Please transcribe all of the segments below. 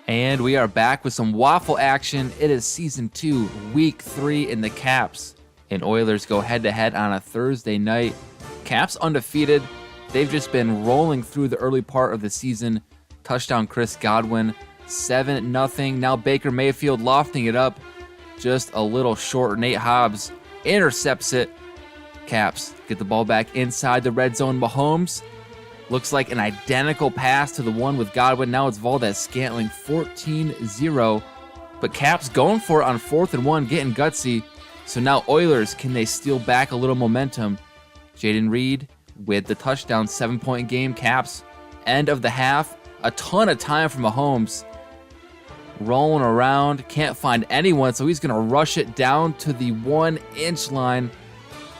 And we are back with some WAFL action. It is Season 2, Week 3 in the Caps. And Oilers go head-to-head on a Thursday night. Caps undefeated. They've just been rolling through the early part of the season. Touchdown Chris Godwin, 7-0. Now Baker Mayfield lofting it up. Just a little short. Nate Hobbs intercepts it. Caps get the ball back inside the red zone. Mahomes looks like an identical pass to the one with Godwin. Now it's Valdes-Scantling, 14-0. But Caps going for it on 4th and 1, getting gutsy. So now Oilers, can they steal back a little momentum? Jaden Reed with the touchdown, 7-point game. Caps, end of the half. A ton of time for Mahomes. Rolling around, can't find anyone, so he's going to rush it down to the 1-inch line.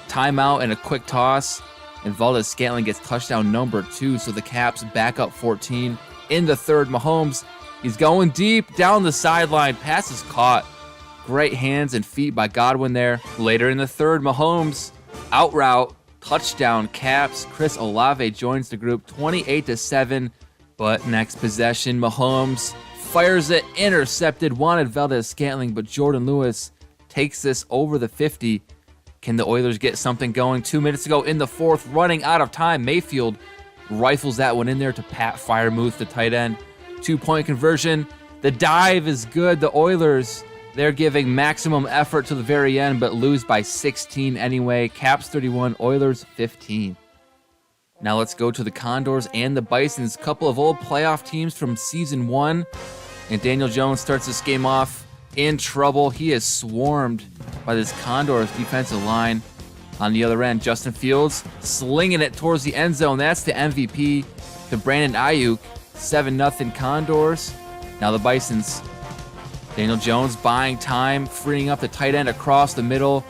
Timeout and a quick toss. And Valdes-Scantling gets touchdown number 2, so the Caps back up 14. In the third, Mahomes, he's going deep down the sideline. Pass is caught. Great hands and feet by Godwin there. Later in the third, Mahomes, out route, touchdown Caps. Chris Olave joins the group, 28-7. But next possession, Mahomes fires it, intercepted, wanted Valdes-Scantling, but Jordan Lewis takes this over the 50. Can the Oilers get something going? 2 minutes ago in the fourth, running out of time. Mayfield rifles that one in there to Pat Freiermuth, the tight end. 2-point conversion. The dive is good. The Oilers, they're giving maximum effort to the very end, but lose by 16 anyway. Caps 31, Oilers 15. Now let's go to the Condors and the Bisons, couple of old playoff teams from Season 1. And Daniel Jones starts this game off in trouble. He is swarmed by this Condors defensive line. On the other end, Justin Fields slinging it towards the end zone. That's the MVP to Brandon Aiyuk. 7-0 Condors. Now the Bisons. Daniel Jones buying time, freeing up the tight end across the middle.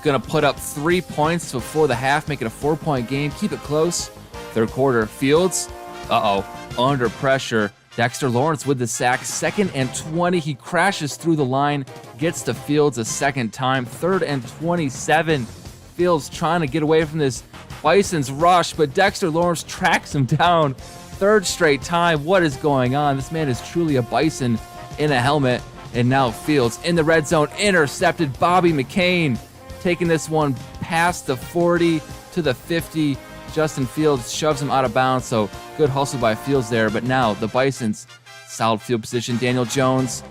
Going to put up 3 points before the half, make it a 4-point game. Keep it close. Third quarter, Fields, under pressure. Dexter Lawrence with the sack. 2nd and 20. He crashes through the line, gets to Fields a second time. 3rd and 27. Fields trying to get away from this Bison's rush, but Dexter Lawrence tracks him down. 3rd straight time. What is going on? This man is truly a Bison in a helmet. And now Fields in the red zone, intercepted. Bobby McCain taking this one past the 40 to the 50. Justin Fields shoves him out of bounds, so good hustle by Fields there. But now the Bisons, solid field position. Daniel Jones,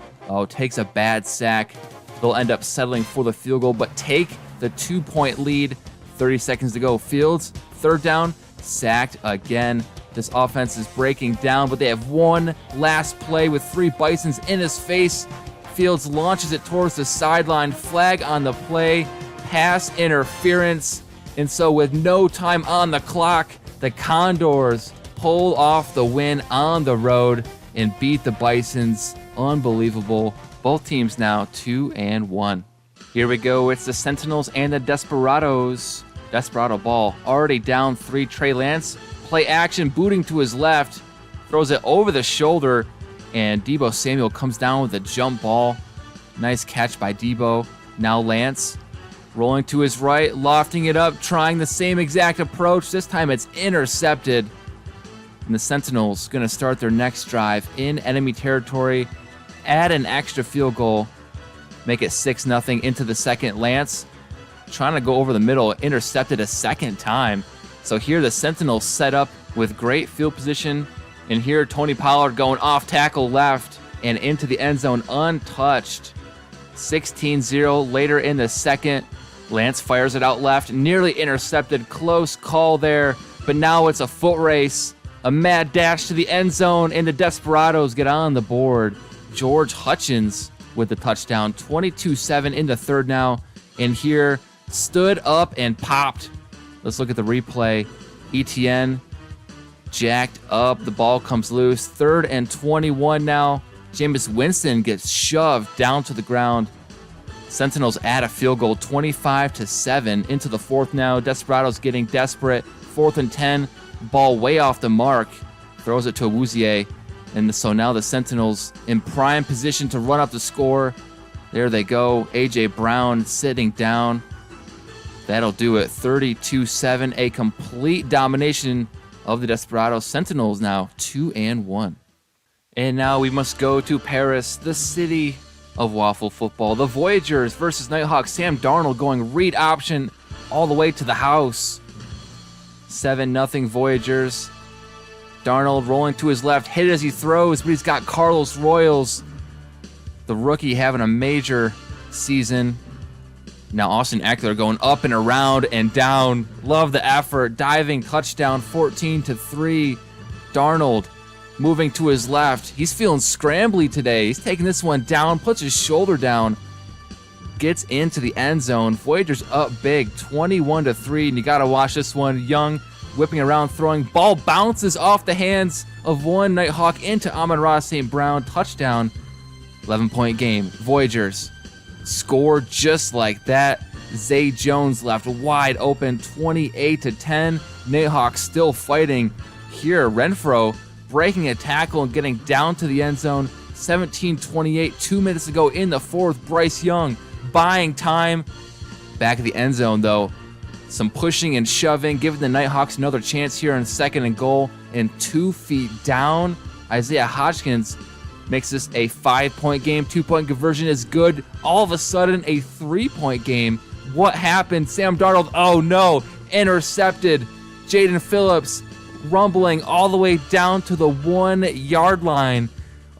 takes a bad sack. They'll end up settling for the field goal, but take the 2-point lead. 30 seconds to go. Fields, 3rd down, sacked again. This offense is breaking down, but they have one last play with 3 Bisons in his face. Fields launches it towards the sideline. Flag on the play. Pass interference. And so with no time on the clock, the Condors pull off the win on the road and beat the Bisons. Unbelievable. Both teams now 2-1. Here we go. It's the Sentinels and the Desperados. Desperado ball. Already down 3. Trey Lance. Play action. Booting to his left. Throws it over the shoulder. And Deebo Samuel comes down with a jump ball. Nice catch by Deebo. Now Lance. Rolling to his right, lofting it up, trying the same exact approach. This time it's intercepted. And the Sentinels going to start their next drive in enemy territory. Add an extra field goal. Make it 6-0 into the second. Lance trying to go over the middle, intercepted a second time. So here the Sentinels set up with great field position. And here Tony Pollard going off tackle left and into the end zone untouched. 16-0 later in the second. Lance fires it out left, nearly intercepted. Close call there, but now it's a foot race. A mad dash to the end zone, and the Desperados get on the board. George Hutchins with the touchdown. 22-7 in the third now. And here, stood up and popped. Let's look at the replay. ETN jacked up. The ball comes loose. 3rd and 21 now. Jameis Winston gets shoved down to the ground. Sentinels add a field goal, 25-7 into the fourth now. Desperados getting desperate. 4th and 10. Ball way off the mark. Throws it to Awuzie. And so now the Sentinels in prime position to run up the score. There they go. A.J. Brown sitting down. That'll do it. 32-7. A complete domination of the Desperados. Sentinels now 2-1. And now we must go to Paris, the city of waffle football. The Voyagers versus Nighthawks. Sam Darnold going read option all the way to the house. 7-0 Voyagers. Darnold rolling to his left, hit as he throws, but he's got Carlos Royals, the rookie, having a major season. Now Austin Eckler going up and around and down. Love the effort. Diving touchdown, 14-3. Darnold moving to his left. He's feeling scrambly today. He's taking this one down, puts his shoulder down, gets into the end zone. Voyagers up big, 21-3. And you got to watch this one. Young whipping around, throwing. Ball bounces off the hands of one Nighthawk into Amon-Ra St. Brown. Touchdown. 11-point game. Voyagers score just like that. Zay Jones left wide open, 28-10. Nighthawks still fighting here. Renfro breaking a tackle and getting down to the end zone. 17-28, 2 minutes ago in the fourth. Bryce Young buying time. Back at the end zone, though. Some pushing and shoving, giving the Nighthawks another chance here on 2nd and goal. And 2 feet down, Isaiah Hodgkins makes this a 5-point game. 2-point conversion is good. All of a sudden, a 3-point game. What happened? Sam Darnold, oh no, intercepted. Jaden Phillips rumbling all the way down to the 1-yard line.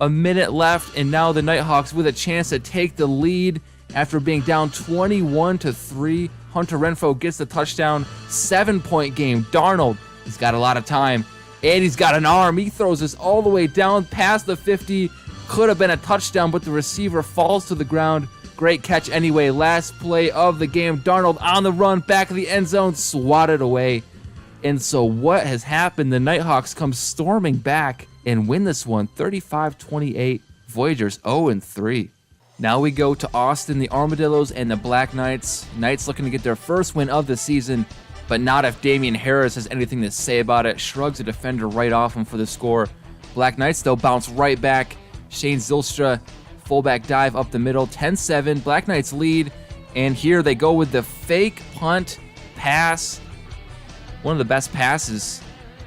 A minute left, and now the Nighthawks with a chance to take the lead after being down 21-3. Hunter Renfro gets the touchdown. 7-point game. Darnold, he's got a lot of time, and he's got an arm. He throws this all the way down past the 50. Could have been a touchdown, but the receiver falls to the ground. Great catch anyway. Last play of the game. Darnold on the run, back of the end zone, swatted away. And so what has happened? The Nighthawks come storming back and win this one, 35-28. Voyagers 0-3. Now we go to Austin, the Armadillos and the Black Knights. Knights looking to get their first win of the season, but not if Damian Harris has anything to say about it. Shrugs a defender right off him for the score. Black Knights, though, bounce right back. Shane Zylstra, fullback dive up the middle, 10-7. Black Knights lead, and here they go with the fake punt pass. One of the best passes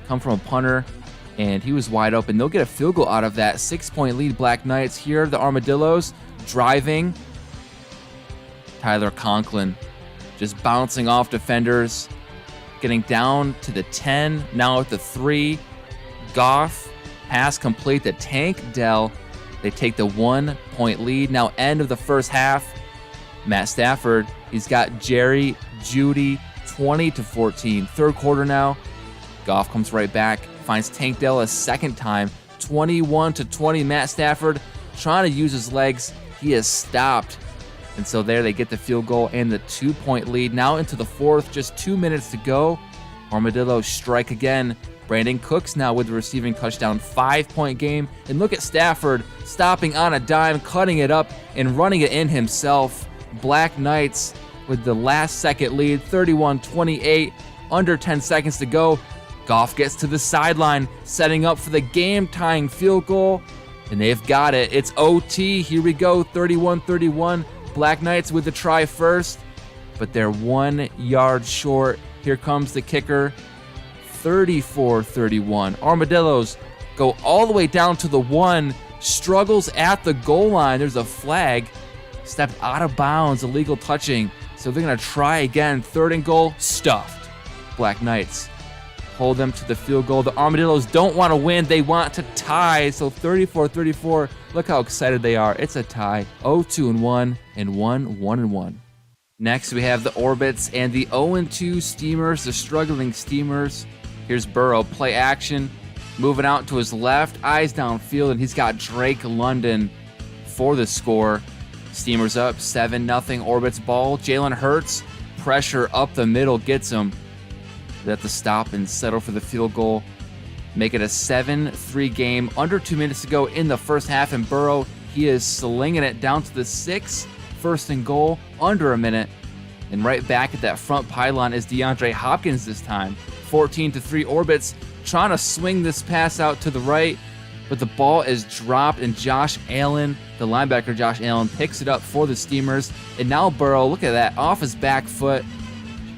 come from a punter, and he was wide open. They'll get a field goal out of that. 6-point lead, Black Knights. Here, the Armadillos driving. Tyler Conklin just bouncing off defenders, getting down to the 10, now at the 3. Goff, pass complete to Tank Dell. They take the 1-point lead. Now end of the first half. Matt Stafford, he's got Jerry Jeudy, 20-14. Third quarter now. Goff comes right back, finds Tank Dell a second time. 21-20. Matt Stafford trying to use his legs. He is stopped. And so there they get the field goal and the 2-point lead. Now into the fourth, just 2 minutes to go. Armadillos strike again. Brandon Cooks now with the receiving touchdown. 5-point game. And look at Stafford stopping on a dime, cutting it up, and running it in himself. Black Knights with the last second lead, 31-28. Under 10 seconds to go. Goff gets to the sideline, setting up for the game-tying field goal. And they've got it. It's OT. Here we go, 31-31. Black Knights with the try first, but they're 1 yard short. Here comes the kicker, 34-31. Armadillos go all the way down to the 1, struggles at the goal line. There's a flag, stepped out of bounds, illegal touching. So they're going to try again. 3rd and goal, stuffed. Black Knights hold them to the field goal. The Armadillos don't want to win. They want to tie. So 34-34. Look how excited they are. It's a tie. 0-2-1 and 1-1-1. Next, we have the Orbits and the 0-2 Steamers, the struggling Steamers. Here's Burrow, play action, moving out to his left, eyes downfield, and he's got Drake London for the score. Steamers up 7-0. Orbits ball. Jalen Hurts, pressure up the middle, gets him. They have to stop and settle for the field goal. Make it a 7-3 game. Under 2 minutes to go in the first half, and Burrow, he is slinging it down to the 6. 1st and goal, under a minute. And right back at that front pylon is DeAndre Hopkins this time. 14-3 Orbits, trying to swing this pass out to the right, but the ball is dropped, and Josh Allen, the linebacker Josh Allen, picks it up for the Steamers. And now Burrow, look at that, off his back foot,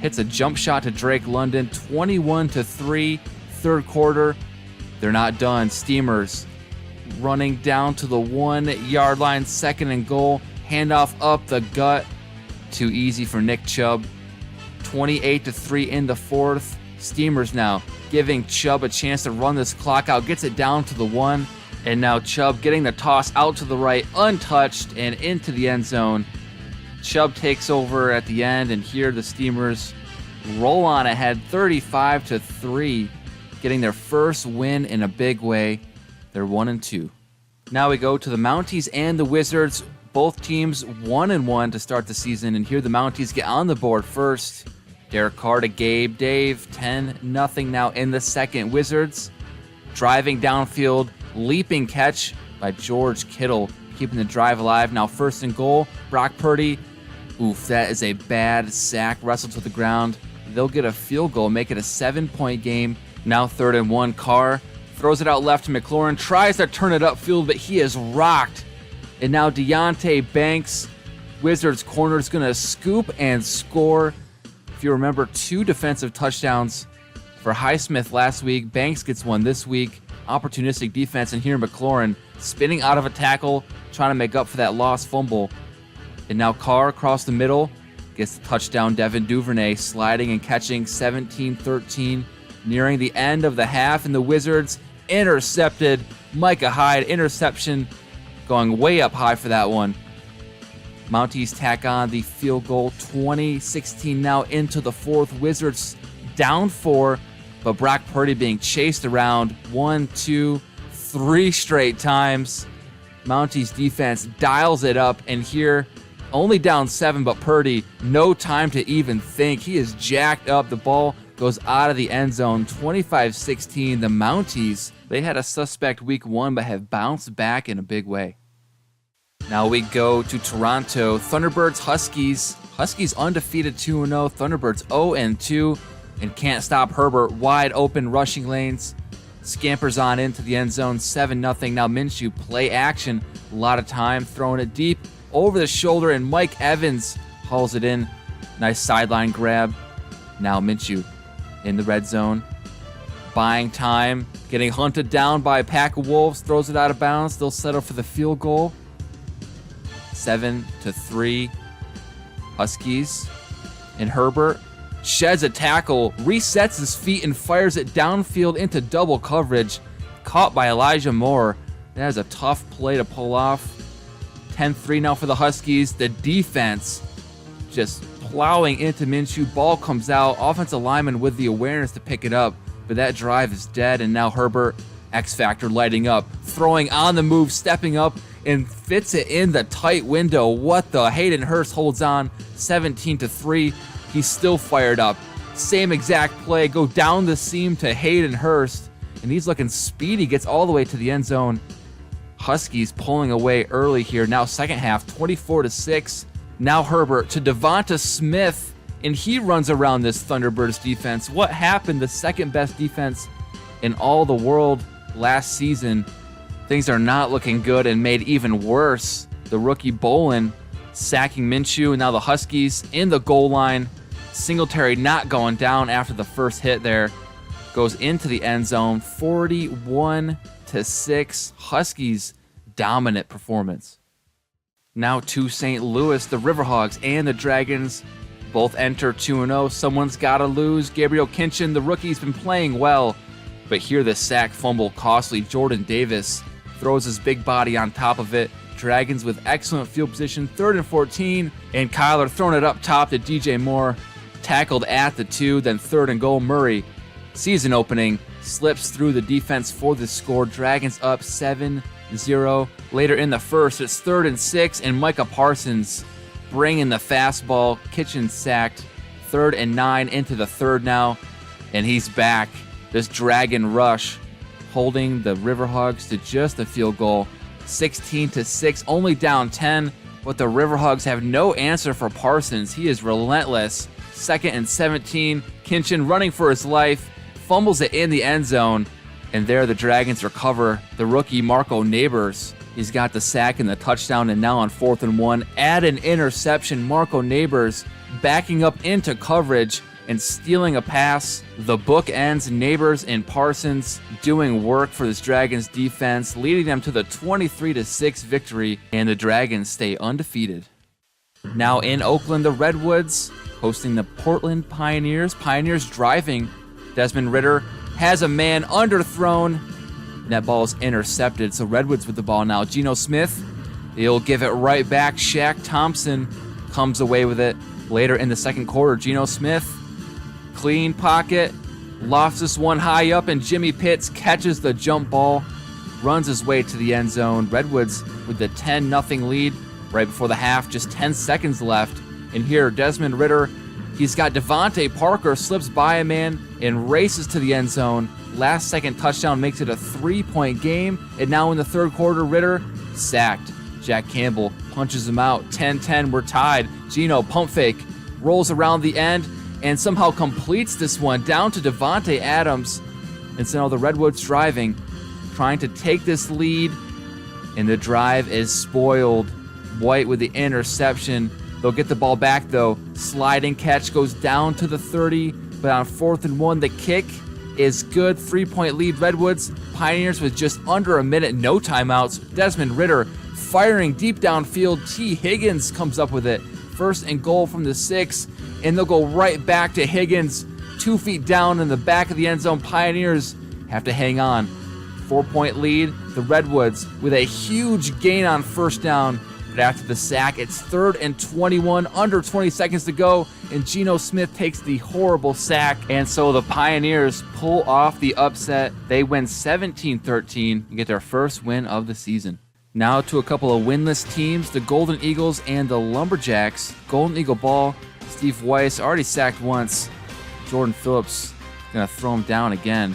hits a jump shot to Drake London. 21-3, 3rd quarter. They're not done. Steamers running down to the 1-yard line, 2nd and goal. Handoff up the gut. Too easy for Nick Chubb. 28-3 in the 4th. Steamers now giving Chubb a chance to run this clock out. Gets it down to the 1. And now Chubb getting the toss out to the right, untouched, and into the end zone. Chubb takes over at the end, and here the Steamers roll on ahead 35-3, getting their first win in a big way. They're 1-2. Now we go to the Mounties and the Wizards. Both teams 1-1 to start the season, and here the Mounties get on the board first. Derek Carr to Gabe Dave, 10-0 now in the second. Wizards driving downfield, leaping catch by George Kittle, keeping the drive alive. Now 1st and goal, Brock Purdy. Oof, that is a bad sack, wrestled to the ground. They'll get a field goal, make it a 7-point game. Now 3rd and 1, Carr throws it out left to McLaurin, tries to turn it upfield, but he is rocked. And now Deontay Banks, Wizards corner, is going to scoop and score. If you remember, 2 defensive touchdowns for Highsmith last week. Banks gets one this week. Opportunistic defense, and here McLaurin spinning out of a tackle, trying to make up for that lost fumble. And now Carr across the middle gets the touchdown. Devin Duvernay sliding and catching, 17-13, nearing the end of the half, and the Wizards intercepted. Micah Hyde, interception, going way up high for that one. Mounties tack on the field goal, 20-16 now into the 4th. Wizards down 4, but Brock Purdy being chased around 1, 2, 3 straight times. Mounties defense dials it up, and here only down 7, but Purdy, no time to even think. He is jacked up. The ball goes out of the end zone, 25-16. The Mounties, they had a suspect week 1, but have bounced back in a big way. Now we go to Toronto. Thunderbirds, Huskies. Huskies undefeated 2-0. Thunderbirds 0-2, and can't stop Herbert. Wide open rushing lanes. Scampers on into the end zone, 7-0. Now Minshew, play action. A lot of time, throwing it deep over the shoulder, and Mike Evans hauls it in. Nice sideline grab. Now Minshew in the red zone. Buying time, getting hunted down by a pack of wolves, throws it out of bounds. They'll settle for the field goal. 7-3 Huskies. And Herbert sheds a tackle, resets his feet, and fires it downfield into double coverage. Caught by Elijah Moore. That is a tough play to pull off. 10-3 now for the Huskies. The defense just plowing into Minshew. Ball comes out. Offensive lineman with the awareness to pick it up, but that drive is dead. And now Herbert, X Factor, lighting up, throwing on the move, stepping up, and fits it in the tight window. What the? Hayden Hurst holds on, 17-3. He's still fired up. Same exact play. Go down the seam to Hayden Hurst, and he's looking speedy. Gets all the way to the end zone. Huskies pulling away early here. Now second half, 24-6. Now Herbert to Devonta Smith, and he runs around this Thunderbirds defense. What happened? The second best defense in all the world last season. Things are not looking good, and made even worse. The rookie Bolin sacking Minshew, and now the Huskies in the goal line. Singletary not going down after the first hit there. Goes into the end zone, 41-6. Huskies dominant performance. Now to St. Louis, the Riverhawks and the Dragons both enter 2-0. Someone's got to lose. Gabriel Kinchin, the rookie's been playing well, but here the sack fumble costly. Jordan Davis throws his big body on top of it. Dragons with excellent field position, 3rd and 14, and Kyler throwing it up top to DJ Moore. Tackled at the 2, then 3rd and goal. Murray, season opening, slips through the defense for the score. Dragons up 7-0. Later in the first, it's 3rd and 6, and Micah Parsons bringing the fastball. Kitchen sacked. 3rd and 9 into the 3rd now, and he's back. This Dragon rush holding the Riverhogs to just a field goal. 16-6, only down 10, but the Riverhogs have no answer for Parsons. He is relentless. 2nd and 17, Kinchin running for his life, fumbles it in the end zone, and there the Dragons recover. The rookie Marco Neighbors, he's got the sack and the touchdown, and now on 4th and 1, add an interception. Marco Neighbors backing up into coverage, and stealing a pass. The book ends. Neighbors and Parsons doing work for this Dragons defense, leading them to the 23-6 victory, and the Dragons stay undefeated. Now in Oakland, the Redwoods hosting the Portland Pioneers. Pioneers driving. Desmond Ridder has a man underthrown. And that ball is intercepted, so Redwoods with the ball now. Geno Smith, he'll give it right back. Shaq Thompson comes away with it later in the second quarter. Geno Smith, clean pocket, lofts this one high up, and Jimmy Pitts catches the jump ball, runs his way to the end zone. Redwoods with the 10-0 lead right before the half, just 10 seconds left. And here, Desmond Ridder, he's got Devontae Parker, slips by a man and races to the end zone. Last second touchdown makes it a 3-point game. And now in the third quarter, Ridder sacked. Jack Campbell punches him out. 10-10, we're tied. Geno pump fake, rolls around the end, and somehow completes this one down to Devontae Adams. And so now the Redwoods driving, trying to take this lead, and the drive is spoiled. White with the interception. They'll get the ball back though. Sliding catch goes down to the 30, but on 4th and 1, the kick is good. 3-point lead Redwoods. Pioneers with just under a minute, no timeouts. Desmond Ridder firing deep downfield. T. Higgins comes up with it. 1st and goal from the 6, and they'll go right back to Higgins. 2 feet down in the back of the end zone. Pioneers have to hang on. 4-point lead. The Redwoods with a huge gain on 1st down. But after the sack, it's 3rd and 21, under 20 seconds to go, and Geno Smith takes the horrible sack, and so the Pioneers pull off the upset. They win 17-13 and get their first win of the season. Now to a couple of winless teams, the Golden Eagles and the Lumberjacks. Golden Eagle ball, Steve Weiss already sacked once. Jordan Phillips gonna throw him down again.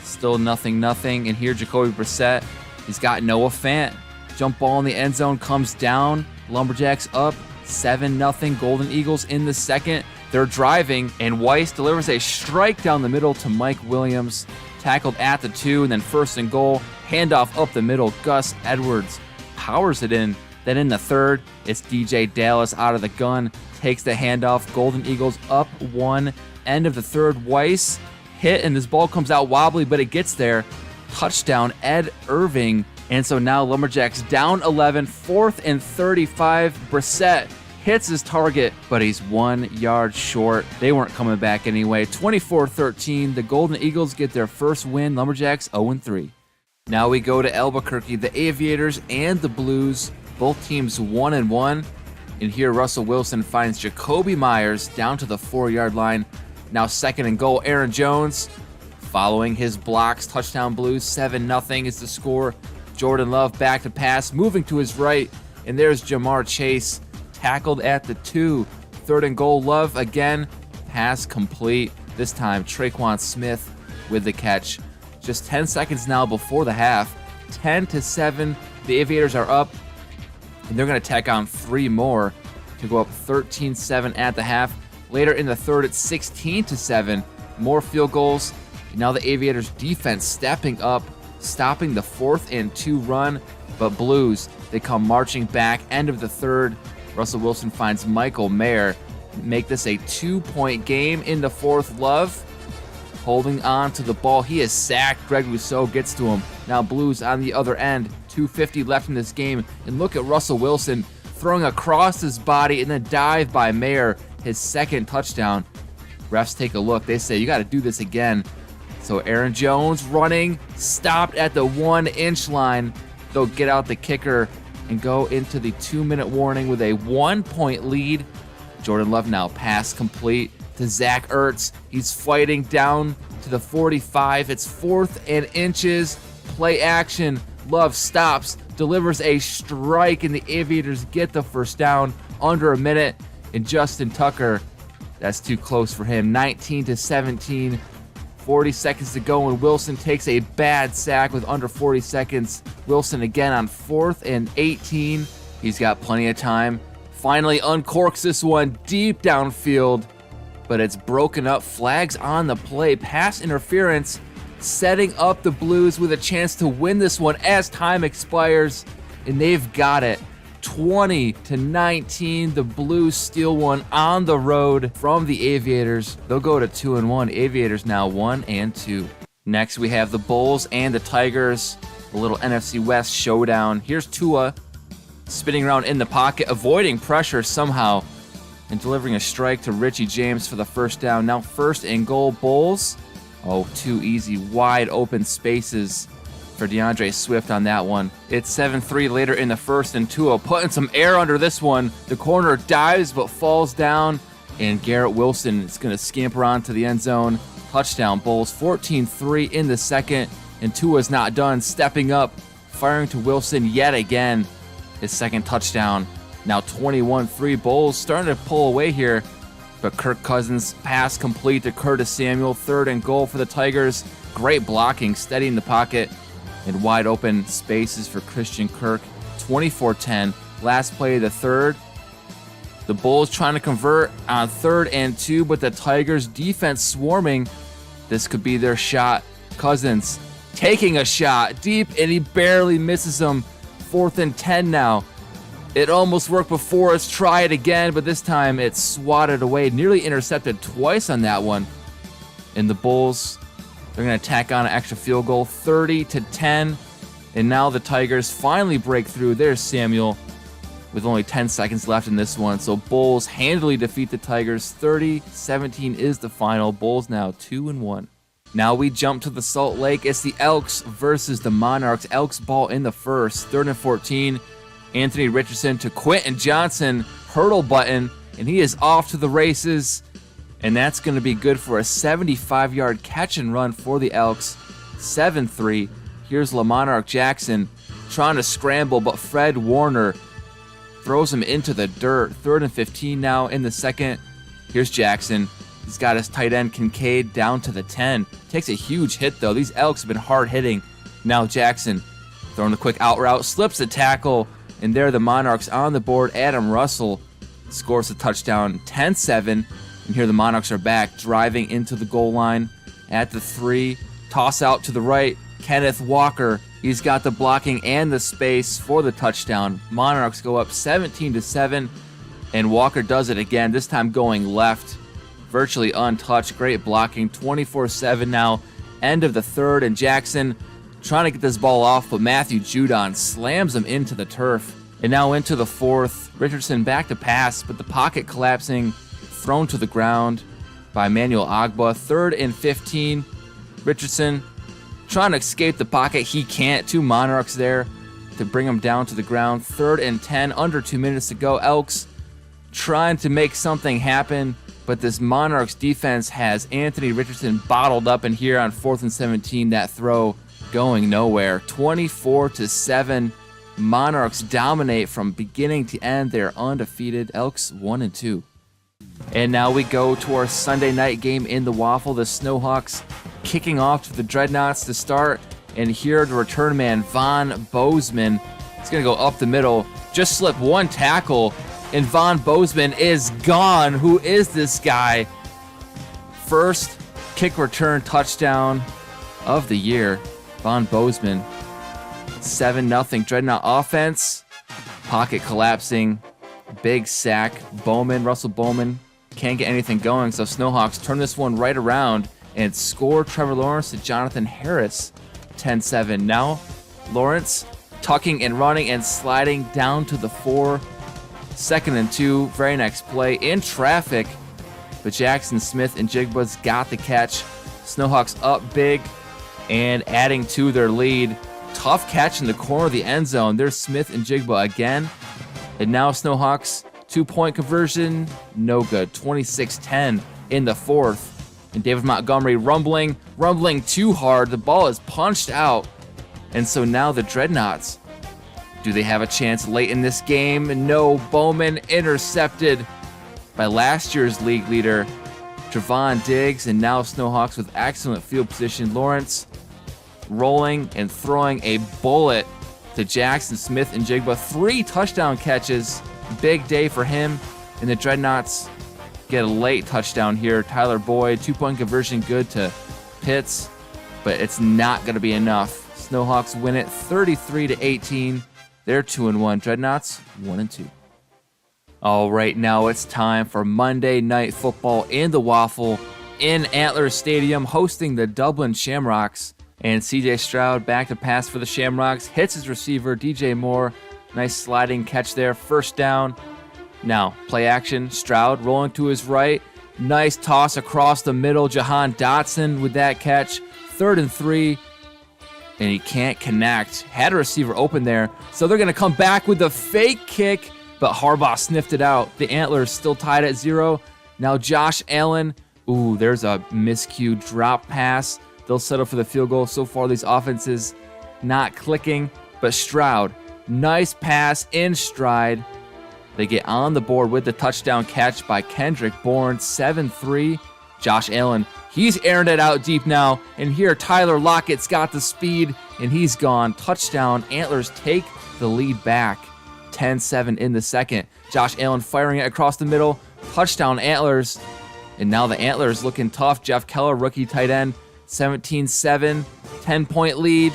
Still 0-0, and here Jacoby Brissett, he's got Noah Fant. Jump ball in the end zone comes down. Lumberjacks up 7-0. Golden Eagles in the second. They're driving, and Weiss delivers a strike down the middle to Mike Williams. Tackled at the 2, and then 1st and goal. Handoff up the middle. Gus Edwards powers it in. Then in the third, it's DJ Dallas out of the gun. Takes the handoff. Golden Eagles up 1. End of the third. Weiss hit, and this ball comes out wobbly, but it gets there. Touchdown, Ed Irving. And so now Lumberjacks down 11, 4th and 35. Brissett hits his target, but he's 1 yard short. They weren't coming back anyway. 24-13, the Golden Eagles get their first win. Lumberjacks 0-3. Now we go to Albuquerque, the Aviators and the Blues. Both teams 1-1. And here Russell Wilson finds Jacoby Myers down to the 4-yard line. Now 2nd and goal, Aaron Jones following his blocks. Touchdown Blues, 7-0 is the score. Jordan Love back to pass, moving to his right, and there's Jamar Chase, tackled at the 2. 3rd and goal, Love again, pass complete. This time, Traquan Smith with the catch. Just 10 seconds now before the half. 10-7, the Aviators are up, and they're going to tack on 3 more to go up 13-7 at the half. Later in the third, it's 16-7, more field goals. And now the Aviators defense stepping up, stopping the 4th and 2 run, but Blues, they come marching back. End of the third, Russell Wilson finds Michael Mayer, make this a 2-point game in the fourth. Love holding on to the ball. He is sacked. Greg Rousseau gets to him. Now Blues on the other end, 2:50 left in this game, and look at Russell Wilson throwing across his body and then dive by Mayer, his 2nd touchdown. Refs take a look. They say, you got to do this again. So Aaron Jones running, stopped at the 1-inch line. They'll get out the kicker and go into the 2-minute warning with a 1-point lead. Jordan Love now pass complete to Zach Ertz. He's fighting down to the 45. It's 4th and inches. Play action. Love stops, delivers a strike, and the Aviators get the first down under a minute. And Justin Tucker, that's too close for him. 19-17. 40 seconds to go, and Wilson takes a bad sack with under 40 seconds. Wilson again on 4th and 18. He's got plenty of time. Finally uncorks this one deep downfield, but it's broken up. Flags on the play. Pass interference, setting up the Blues with a chance to win this one as time expires, and they've got it. 20-19. The Blues steal one on the road from the Aviators. They'll go to 2-1. Aviators now 1-2. Next, we have the Bulls and the Tigers. A little NFC West showdown. Here's Tua spinning around in the pocket, avoiding pressure somehow, and delivering a strike to Richie James for the first down. Now 1st and goal, Bulls. Oh, too easy. Wide open spaces for DeAndre Swift on that one. It's 7-3 later in the first, and Tua putting some air under this one. The corner dives but falls down, and Garrett Wilson is going to scamper on to the end zone. Touchdown, Bulls. 14-3 in the second, and Tua's not done. Stepping up, firing to Wilson yet again. His second touchdown. Now 21-3. Bulls starting to pull away here, but Kirk Cousins pass complete to Curtis Samuel. 3rd and goal for the Tigers. Great blocking, steady in the pocket, and wide open spaces for Christian Kirk. 24-10. Last play of the third. The Bulls trying to convert on 3rd and 2, but the Tigers defense swarming. This could be their shot. Cousins taking a shot deep, and he barely misses them. 4th and 10 now. It almost worked before. Let's try it again, but this time it's swatted away. Nearly intercepted twice on that one. And the Bulls, they're going to tack on an extra field goal, 30-10. And now the Tigers finally break through. There's Samuel with only 10 seconds left in this one. So Bulls handily defeat the Tigers. 30-17 is the final. Bulls now 2-1. Now we jump to the Salt Lake. It's the Elks versus the Monarchs. Elks ball in the first. 3rd and 14. Anthony Richardson to Quentin Johnson. Hurdle button, and he is off to the races. And that's going to be good for a 75-yard catch and run for the Elks. 7-3. Here's Lamonarch Jackson trying to scramble, but Fred Warner throws him into the dirt. 3rd and 15 now in the second. Here's Jackson. He's got his tight end Kincaid down to the 10. Takes a huge hit, though. These Elks have been hard hitting. Now Jackson throwing the quick out route, slips a tackle, and there the Monarchs on the board. Adam Russell scores a touchdown. 10-7. And here the Monarchs are back, driving into the goal line at the 3. Toss out to the right. Kenneth Walker. He's got the blocking and the space for the touchdown. Monarchs go up 17-7, and Walker does it again, this time going left. Virtually untouched. Great blocking. 24-7 now. End of the third, and Jackson trying to get this ball off, but Matthew Judon slams him into the turf. And now into the fourth. Richardson back to pass, but the pocket collapsing, thrown to the ground by Emmanuel Ogbah. 3rd and 15. Richardson trying to escape the pocket. He can't. 2 Monarchs there to bring him down to the ground. 3rd and 10. Under 2 minutes to go. Elks trying to make something happen, but this Monarchs defense has Anthony Richardson bottled up in here on 4th and 17. That throw going nowhere. 24-7. Monarchs dominate from beginning to end. They're undefeated. Elks 1-2. And now we go to our Sunday night game in the WAFL. The Snowhawks kicking off to the Dreadnoughts to start. And here the return man, Von Bozeman, is going to go up the middle. Just slip one tackle, and Von Bozeman is gone. Who is this guy? First kick return touchdown of the year. Von Bozeman. 7-0 Dreadnought offense. Pocket collapsing. Big sack. Russell Bowman can't get anything going, so Snowhawks turn this one right around and score Trevor Lawrence to Jonathan Harris. 10-7. Now Lawrence tucking and running and sliding down to the 4. 2nd and 2. Very next play in traffic, but Jackson Smith and Jigba's got the catch. Snowhawks up big and adding to their lead. Tough catch in the corner of the end zone. There's Smith and Jigba again. And now Snowhawks 2-point conversion, no good. 26-10 in the 4th. And David Montgomery rumbling too hard. The ball is punched out. And so now the Dreadnoughts, do they have a chance late in this game? No. Bowman intercepted by last year's league leader, Trevon Diggs. And now Snowhawks with excellent field position. Lawrence rolling and throwing a bullet to Jackson Smith and Jigba. 3 touchdown catches. Big day for him. And the Dreadnoughts get a late touchdown here. Tyler Boyd, 2-point conversion good to Pitts, but it's not going to be enough. Snowhawks win it 33-18. They're 2-1. Dreadnoughts 1-2. All right, now it's time for Monday Night Football in the WAFL in Antlers Stadium, hosting the Dublin Shamrocks. And CJ Stroud back to pass for the Shamrocks, hits his receiver, DJ Moore. Nice sliding catch there, first down. Now, play action, Stroud rolling to his right. Nice toss across the middle, Jahan Dotson with that catch. 3rd and 3, and he can't connect. Had a receiver open there, so they're going to come back with the fake kick, but Harbaugh sniffed it out. The Antlers still tied at 0. Now Josh Allen, ooh, there's a miscued drop pass. They'll settle for the field goal. So far, these offenses not clicking, but Stroud, nice pass in stride. They get on the board with the touchdown catch by Kendrick Bourne, 7-3. Josh Allen, he's airing it out deep now, and here Tyler Lockett's got the speed, and he's gone. Touchdown, Antlers take the lead back, 10-7 in the second. Josh Allen firing it across the middle, touchdown Antlers, and now the Antlers looking tough. Jeff Keller, rookie tight end, 17-7, 10-point lead,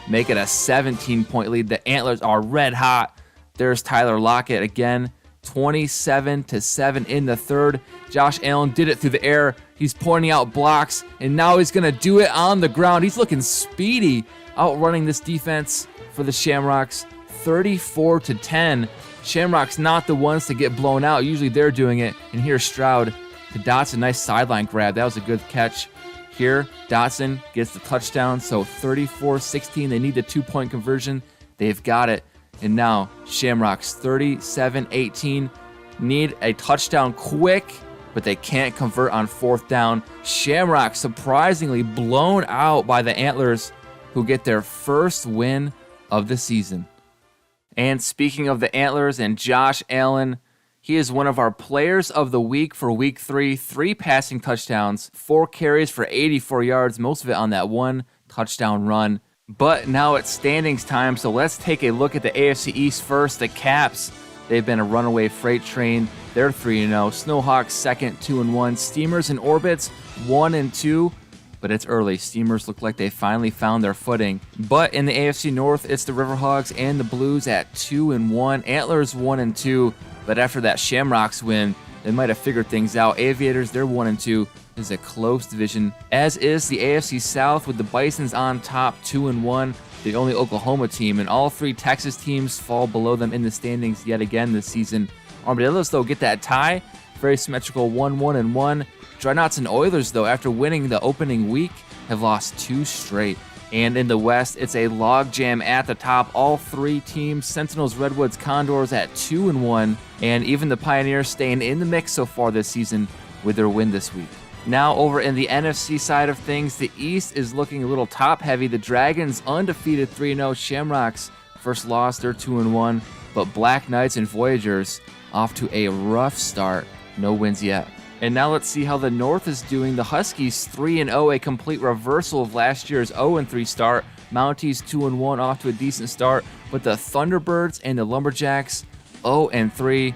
make it a 17-point lead. The Antlers are red hot. There's Tyler Lockett again, 27-7 in the third. Josh Allen did it through the air. He's pointing out blocks, and now he's going to do it on the ground. He's looking speedy, outrunning this defense for the Shamrocks, 34-10. Shamrocks not the ones to get blown out. Usually they're doing it. And here's Stroud to Dotson. Nice sideline grab. That was a good catch. Here, Dotson gets the touchdown, so 34-16. They need the 2-point conversion. They've got it. And now, Shamrocks 37-18. Need a touchdown quick, but they can't convert on 4th down. Shamrocks surprisingly blown out by the Antlers, who get their first win of the season. And speaking of the Antlers and Josh Allen, he is one of our players of the week for week 3. 3 passing touchdowns, 4 carries for 84 yards, most of it on that 1 touchdown run. But now it's standings time, so let's take a look at the AFC East first. The Caps, they've been a runaway freight train. They're 3-0. Snowhawks second, 2-1. Steamers and Orbits 1-2. But it's early. Steamers look like they finally found their footing. But in the AFC North, it's the Riverhogs and the Blues at 2-1. Antlers 1-2. But after that Shamrocks win, they might have figured things out. Aviators, they're 1-2. This is a close division, as is the AFC South with the Bisons on top, 2-1, the only Oklahoma team, and all 3 Texas teams fall below them in the standings yet again this season. Armadillos, though, get that tie, very symmetrical 1-1-1. Dreadnoughts and Oilers, though, after winning the opening week, have lost 2 straight. And in the West, it's a logjam at the top. All 3 teams, Sentinels, Redwoods, Condors at 2-1, and even the Pioneers staying in the mix so far this season with their win this week. Now over in the NFC side of things, the East is looking a little top-heavy. The Dragons undefeated 3-0. Shamrocks first loss, they're 2-1. But Black Knights and Voyagers off to a rough start. No wins yet. And now let's see how the North is doing. The Huskies 3-0, a complete reversal of last year's 0-3 start. Mounties 2-1, off to a decent start. But the Thunderbirds and the Lumberjacks 0-3,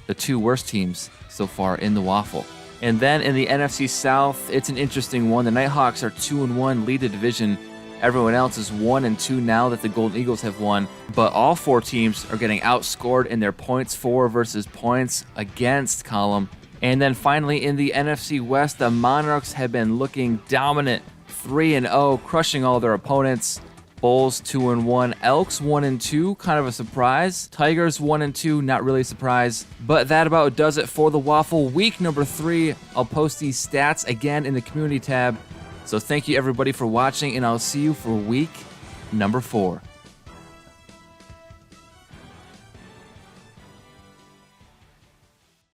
the 2 worst teams so far in the WAFL. And then in the NFC South, it's an interesting one. The Nighthawks are 2-1, lead the division. Everyone else is 1-2 now that the Golden Eagles have won. But all 4 teams are getting outscored in their points for versus points against column. And then finally in the NFC West, the Monarchs have been looking dominant, 3-0, crushing all their opponents. Bulls 2-1, Elks 1-2, kind of a surprise. Tigers 1-2, not really a surprise. But that about does it for the WAFL week number 3. I'll post these stats again in the community tab. So thank you everybody for watching, and I'll see you for week number 4.